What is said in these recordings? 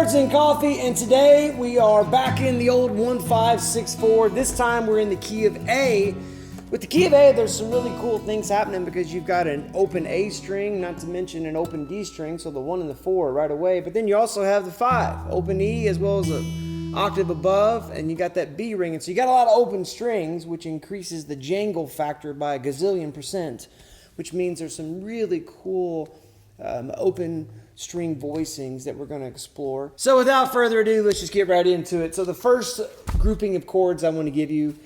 Chords and Coffee, and today we are back in the old 1-5-6-4. This time we're in the key of A. With the key of A, there's some really cool things happening because you've got an open A string, not to mention an open D string, so the 1 and the 4 right away. But then you also have the 5, open E as well as an octave above, and you got that B ring. And so you got a lot of open strings, which increases the jangle factor by a gazillion %, which means there's some really cool open string voicings that we're going to explore. So without further ado, let's just get right into it. So the first grouping of chords I want to give you,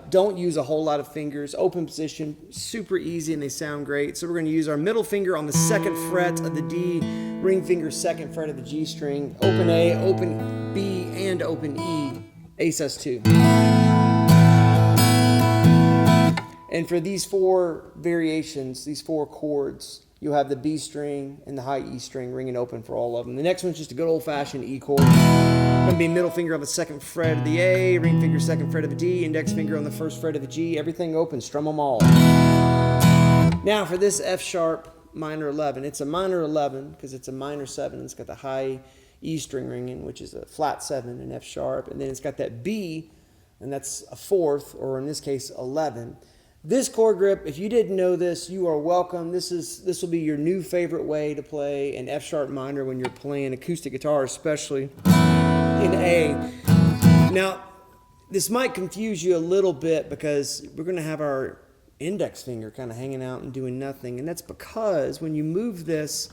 don't use a whole lot of fingers. Open position, super easy, and they sound great. So we're going to use our middle finger on the 2nd fret of the D, ring finger 2nd fret of the G string, open A, open B, and open E, A sus2. And for these 4 variations, these 4 chords, you'll have the B string and the high E string ringing open for all of them. The next one's just a good old-fashioned E chord. Going to be middle finger on the 2nd fret of the A, ring finger 2nd fret of the D, index finger on the 1st fret of the G. Everything open, strum them all. Now for this F sharp minor 11, it's a minor 11 because it's a minor 7. It's got the high E string ringing, which is a flat 7 in F sharp, and then it's got that B, and that's a 4th, or in this case 11. This chord grip, if you didn't know this, you are welcome. This will be your new favorite way to play an F sharp minor when you're playing acoustic guitar, especially in A. Now, this might confuse you a little bit because we're going to have our index finger kind of hanging out and doing nothing, and that's because when you move this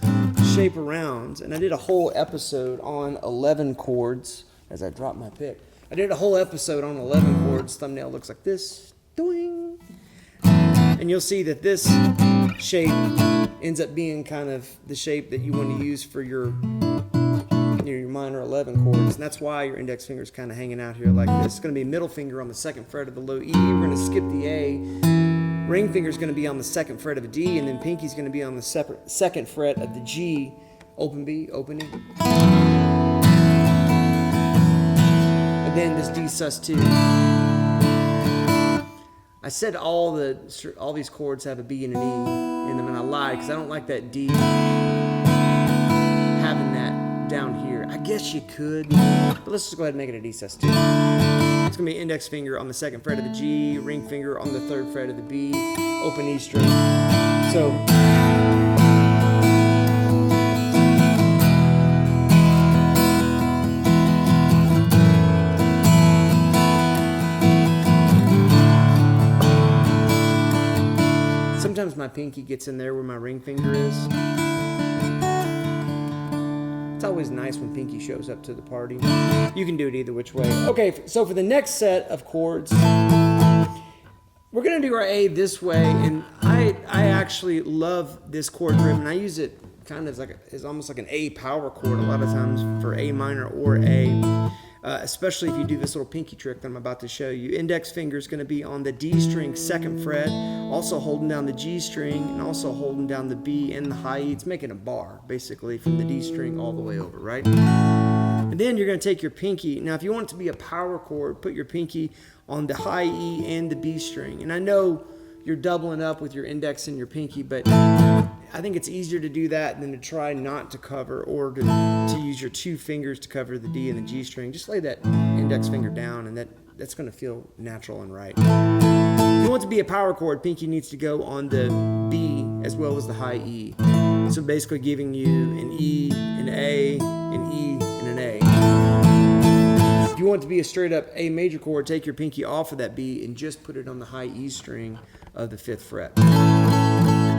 shape around, and I did a whole episode on 11 chords, as I dropped my pick. I did a whole episode on 11 chords. Thumbnail looks like this. Doing. And you'll see that this shape ends up being kind of the shape that you want to use for your minor 11 chords. And that's why your index finger is kind of hanging out here like this. It's going to be middle finger on the 2nd fret of the low E. We're going to skip the A. Ring finger is going to be on the 2nd fret of the D. And then pinky is going to be on the 2nd fret of the G. Open B, open E. And then this D sus2. I said all these chords have a B and an E in them, and I lied because I don't like that D having that down here. I guess you could, but let's just go ahead and make it a D sus2. It's going to be index finger on the 2nd fret of the G, ring finger on the 3rd fret of the B, open E string. So sometimes my pinky gets in there where my ring finger is. It's always nice when pinky shows up to the party. You can do it either which way. Okay, so for the next set of chords, we're going to do our A this way, and I actually love this chord grip, and I use it kind of as almost like an A power chord a lot of times for A minor or A. Especially if you do this little pinky trick that I'm about to show you. Index finger is going to be on the D string 2nd fret, also holding down the G string, and also holding down the B and the high E. It's making a bar, basically, from the D string all the way over, right? And then you're going to take your pinky. Now, if you want it to be a power chord, put your pinky on the high E and the B string. And I know you're doubling up with your index and your pinky, but I think it's easier to do that than to try not to cover or to use your 2 fingers to cover the D and the G string. Just lay that index finger down, and that's going to feel natural and right. If you want it to be a power chord, pinky needs to go on the B as well as the high E. So basically giving you an E, an A, an E, and an A. If you want it to be a straight up A major chord, take your pinky off of that B and just put it on the high E string of the 5th fret.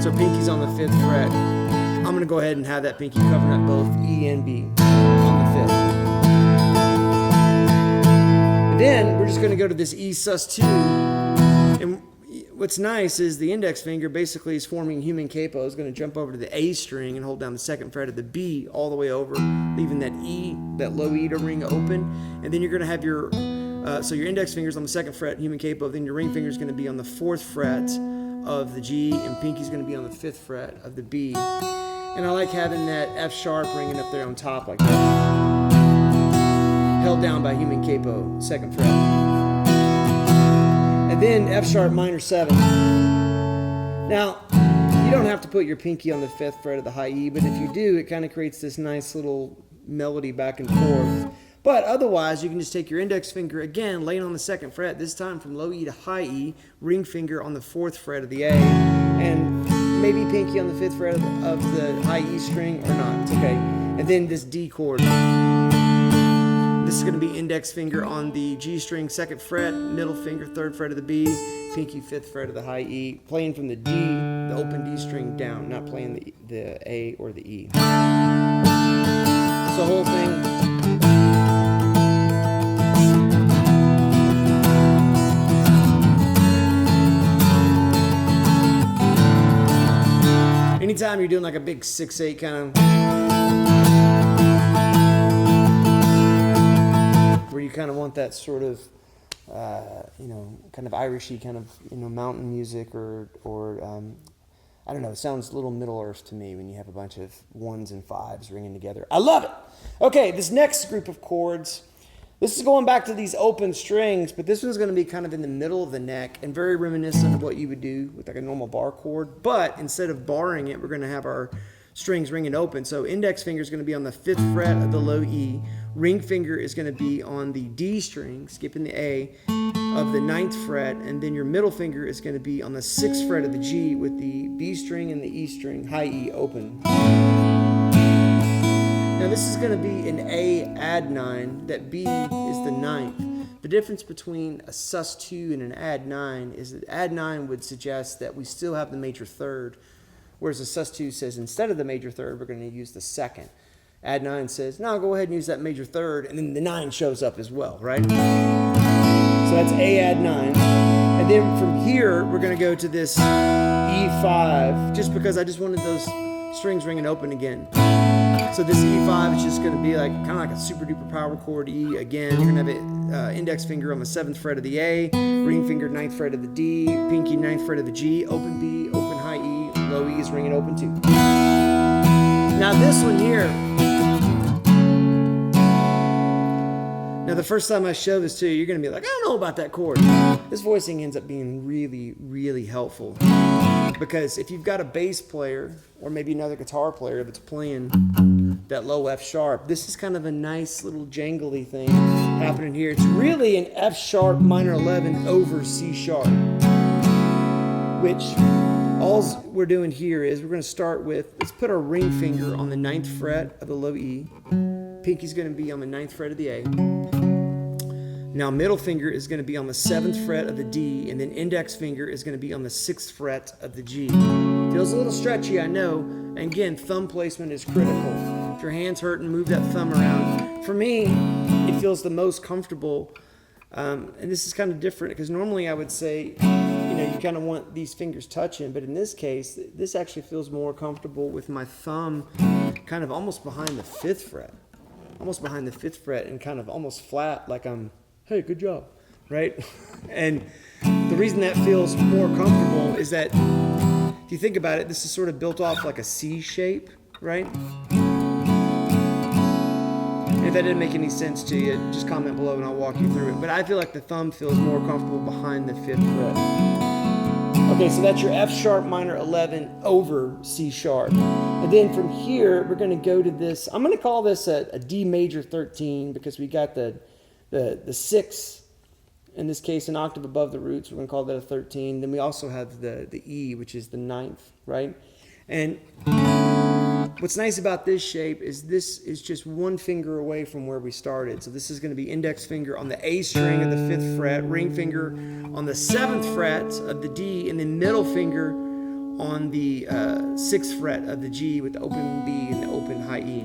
So pinky's on the 5th fret. I'm going to go ahead and have that pinky covering up both E and B on the 5th. And then we're just going to go to this E sus2. And what's nice is the index finger basically is forming human capo. It's going to jump over to the A string and hold down the 2nd fret of the B all the way over, leaving that E, that low E to ring open. And then you're going to have your, so your index finger's on the 2nd fret, human capo. Then your ring finger's going to be on the 4th fret of the G, and pinky's going to be on the 5th fret of the B. And I like having that F sharp ringing up there on top like that, held down by human capo, 2nd fret. And then F sharp minor 7. Now, you don't have to put your pinky on the 5th fret of the high E, but if you do, it kind of creates this nice little melody back and forth. But otherwise, you can just take your index finger again, laying on the 2nd fret, this time from low E to high E, ring finger on the 4th fret of the A, and maybe pinky on the 5th fret of the high E string, or not, it's okay. And then this D chord. This is going to be index finger on the G string, 2nd fret, middle finger, 3rd fret of the B, pinky 5th fret of the high E, playing from the D, the open D string down, not playing the A or the E. It's the whole thing. Anytime you're doing like a big 6/8 kind of, where you kind of want that sort of, kind of Irishy kind of, mountain music or I don't know, it sounds a little Middle Earth to me when you have a bunch of 1s and 5s ringing together. I love it. Okay, this next group of chords, this is going back to these open strings, but this one's going to be kind of in the middle of the neck and very reminiscent of what you would do with like a normal bar chord. But instead of barring it, we're going to have our strings ringing open. So index finger is going to be on the 5th fret of the low E. Ring finger is going to be on the D string, skipping the A, of the 9th fret. And then your middle finger is going to be on the 6th fret of the G with the B string and the E string, high E, open. Now this is going to be an A add 9, that B is the 9th. The difference between a sus2 and an add 9 is that add 9 would suggest that we still have the major third, whereas a sus2 says instead of the major third, we're going to use the 2nd. Add 9 says, no, go ahead and use that major third, and then the 9 shows up as well, right? So that's A add 9. And then from here, we're going to go to this E5, just because I just wanted those strings ringing open again. So this E5 is just going to be like kind of like a super duper power chord E. Again, you're going to have an index finger on the 7th fret of the A, ring finger 9th fret of the D, pinky 9th fret of the G, open B, open high E, low E is ringing open too. Now this one here, now the first time I show this to you, you're going to be like, I don't know about that chord. This voicing ends up being really, really helpful. Because if you've got a bass player, or maybe another guitar player that's playing that low F sharp, this is kind of a nice little jangly thing happening here. It's really an F sharp minor 11 over C sharp, which all we're doing here is we're going to start with, let's put our ring finger on the 9th fret of the low E. Pinky's going to be on the 9th fret of the A. Now middle finger is going to be on the 7th fret of the D, and then index finger is going to be on the 6th fret of the G. Feels a little stretchy, I know. And again, thumb placement is critical. If your hand's hurting, move that thumb around. For me, it feels the most comfortable, and this is kind of different, because normally I would say, you kind of want these fingers touching, but in this case, this actually feels more comfortable with my thumb kind of almost behind the 5th fret. Almost behind the 5th fret and kind of almost flat, like I'm, hey, good job, right? And the reason that feels more comfortable is that if you think about it, this is sort of built off like a C shape, right? And if that didn't make any sense to you, just comment below and I'll walk you through it. But I feel like the thumb feels more comfortable behind the 5th fret. Okay, so that's your F sharp minor 11 over C sharp. And then from here, we're going to go to this, I'm going to call this a D major 13, because we got the 6, in this case, an octave above the roots. We're going to call that a 13. Then we also have the E, which is the 9th, right? And what's nice about this shape is this is just one finger away from where we started. So this is going to be index finger on the A string of the 5th fret, ring finger on the 7th fret of the D, and then middle finger on the 6th fret of the G with the open B and the open high E.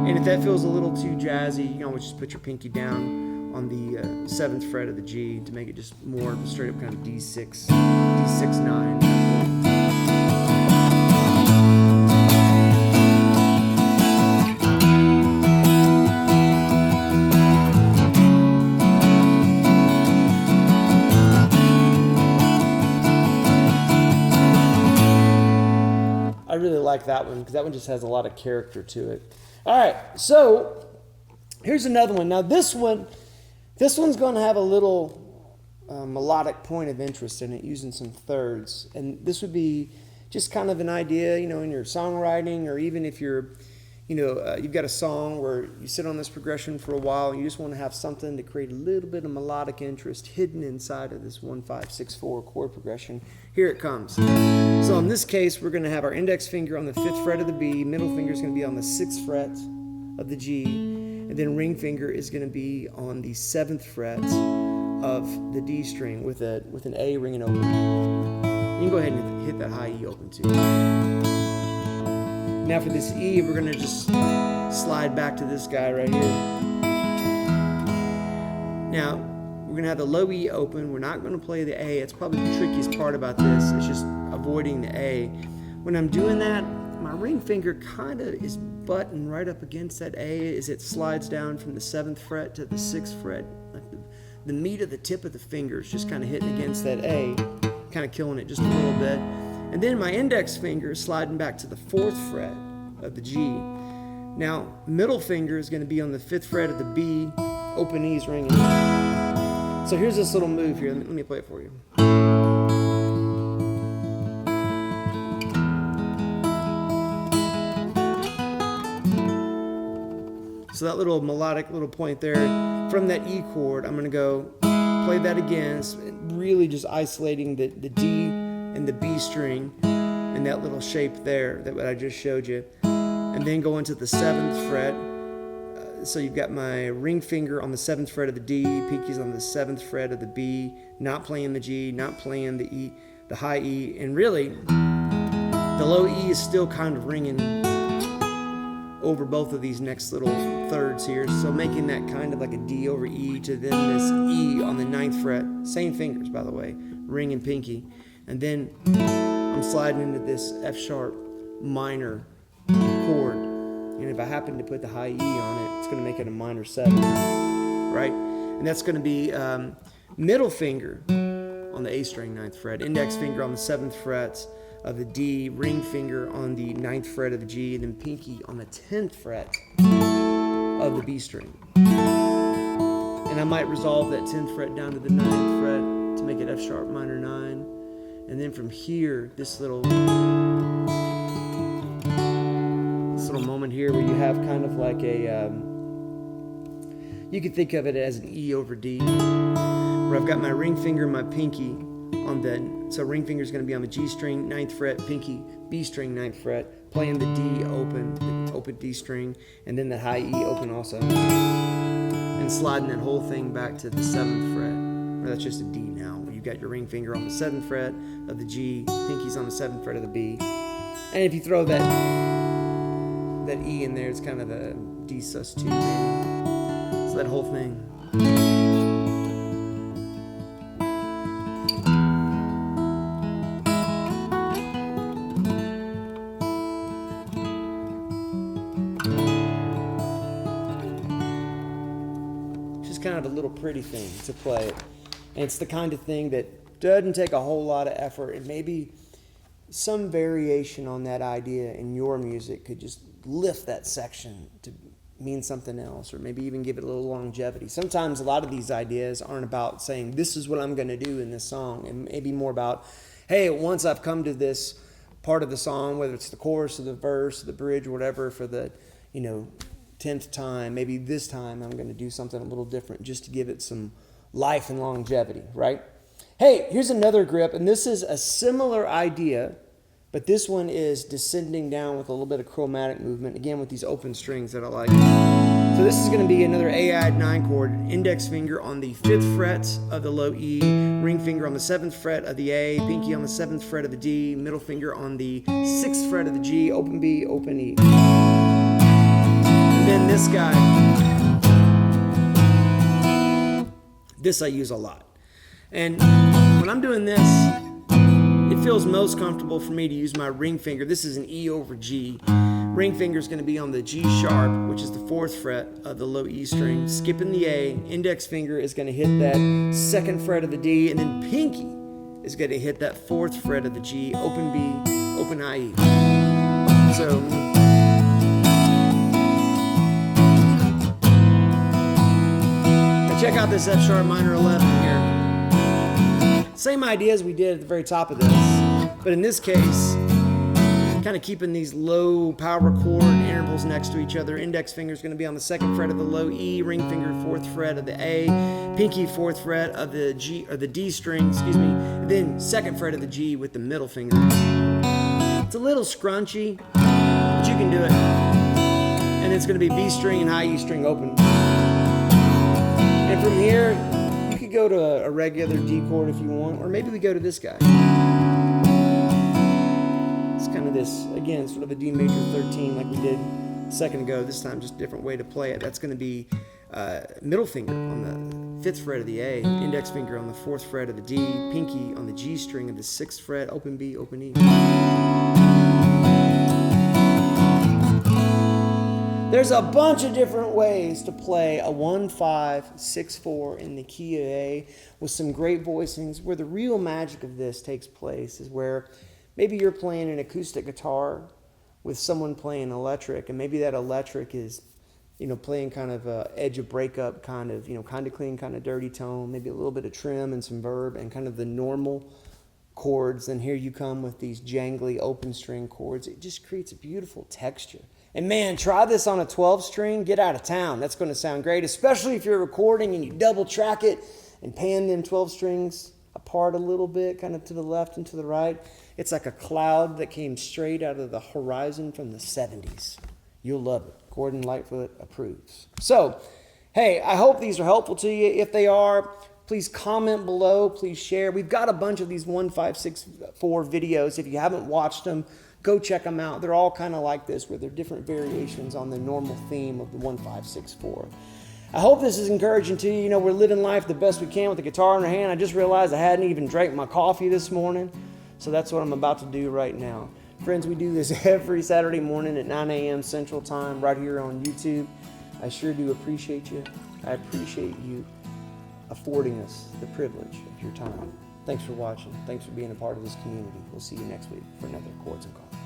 And if that feels a little too jazzy, you can always just put your pinky down on the 7th fret of the G to make it just more of a straight up kind of D6, D6-9. I really like that one because that one just has a lot of character to it. All right, so here's another one. Now this one's going to have a little melodic point of interest in it, using some thirds. And this would be just kind of an idea, in your songwriting, or even if you're, you've got a song where you sit on this progression for a while and you just want to have something to create a little bit of melodic interest hidden inside of this 1, 5, 6, 4 chord progression. Here it comes. So in this case, we're going to have our index finger on the 5th fret of the B, middle finger is going to be on the 6th fret of the G, and then ring finger is going to be on the 7th fret of the D string with an A ringing open. You can go ahead and hit that high E open too. Now for this E, we're going to just slide back to this guy right here. Now, we're going to have the low E open. We're not going to play the A. It's probably the trickiest part about this. It's just avoiding the A. When I'm doing that, my ring finger kind of is buttoned right up against that A as it slides down from the 7th fret to the 6th fret. Like the meat of the tip of the finger is just kind of hitting against that A, kind of killing it just a little bit. And then my index finger is sliding back to the 4th fret of the G. Now, middle finger is going to be on the 5th fret of the B, open E's ringing. So here's this little move here. Let me play it for you. So that little melodic little point there, from that E chord, I'm going to go play that again, really just isolating the D and the B string and that little shape there that I just showed you, and then go into the 7th fret. So you've got my ring finger on the 7th fret of the D, pinky's on the 7th fret of the B, not playing the G, not playing the E, the high E, and really the low E is still kind of ringing over both of these next little thirds here, so making that kind of like a D over E to then this E on the 9th fret, same fingers by the way, ring and pinky, and then I'm sliding into this F sharp minor chord, and if I happen to put the high E on it, it's going to make it a minor 7, right? And that's going to be middle finger on the A string 9th fret, index finger on the 7th fret of the D, ring finger on the 9th fret of the G, and then pinky on the 10th fret of the B string. And I might resolve that 10th fret down to the 9th fret to make it F sharp minor 9. And then from here, this little moment here where you have kind of like a, you could think of it as an E over D, where I've got my ring finger and my pinky on the, so ring finger is going to be on the G string, 9th fret, pinky, B string, 9th fret, playing the D open, the open D string, and then the high E open also, and sliding that whole thing back to the 7th fret, or that's just a D now. You've got your ring finger on the 7th fret of the G, pinky's on the 7th fret of the B, and if you throw that E in there, it's kind of a D sus2 maybe, so that whole thing. Kind of a little pretty thing to play it, and it's the kind of thing that doesn't take a whole lot of effort, and maybe some variation on that idea in your music could just lift that section to mean something else, or maybe even give it a little longevity. Sometimes a lot of these ideas aren't about saying this is what I'm going to do in this song, and maybe more about, hey, once I've come to this part of the song, whether it's the chorus or the verse or the bridge or whatever, for the 10th time, maybe this time I'm going to do something a little different just to give it some life and longevity, right? Hey, here's another grip, and this is a similar idea, but this one is descending down with a little bit of chromatic movement, again with these open strings that I like. So this is going to be another A-add 9 chord, index finger on the 5th fret of the low E, ring finger on the 7th fret of the A, pinky on the 7th fret of the D, middle finger on the 6th fret of the G, open B, open E. And then this guy, this I use a lot. And when I'm doing this, it feels most comfortable for me to use my ring finger. This is an E over G. Ring finger is going to be on the G sharp, which is the 4th fret of the low E string, skipping the A. Index finger is going to hit that 2nd fret of the D, and then pinky is going to hit that 4th fret of the G, open B, open high E. So check out this F sharp minor 11 here. Same idea as we did at the very top of this, but in this case, kind of keeping these low power chord intervals next to each other. Index finger is going to be on the 2nd fret of the low E, ring finger 4th fret of the A, pinky 4th fret of the G, or the D string, excuse me, and then 2nd fret of the G with the middle finger. It's a little scrunchy, but you can do it. And it's going to be B string and high E string open. And from here, you could go to a regular D chord if you want, or maybe we go to this guy. It's kind of this, again, sort of a D major 13 like we did a second ago. This time, just a different way to play it. That's going to be middle finger on the 5th fret of the A, index finger on the 4th fret of the D, pinky on the G string of the 6th fret, open B, open E. There's a bunch of different ways to play a 1-5-6-4 in the key of A with some great voicings. Where the real magic of this takes place is where maybe you're playing an acoustic guitar with someone playing electric, and maybe that electric is, playing kind of a edge of breakup, kind of clean, kind of dirty tone, maybe a little bit of trim and some verb and kind of the normal chords. And here you come with these jangly open string chords. It just creates a beautiful texture. And man, try this on a 12 string, get out of town. That's going to sound great, especially if you're recording and you double track it and pan them 12 strings apart a little bit, kind of to the left and to the right. It's like a cloud that came straight out of the horizon from the 70s. You'll love it. Gordon Lightfoot approves. So, hey, I hope these are helpful to you. If they are, please comment below. Please share. We've got a bunch of these 1-5-6-4 videos. If you haven't watched them, go check them out. They're all kind of like this, where they're different variations on the normal theme of the 1-5-6-4. I hope this is encouraging to you. We're living life the best we can with the guitar in our hand. I just realized I hadn't even drank my coffee this morning, so that's what I'm about to do right now. Friends, we do this every Saturday morning at 9 a.m. Central Time right here on YouTube. I sure do appreciate you. I appreciate you affording us the privilege of your time. Thanks for watching. Thanks for being a part of this community. We'll see you next week for another Chords and Coffee.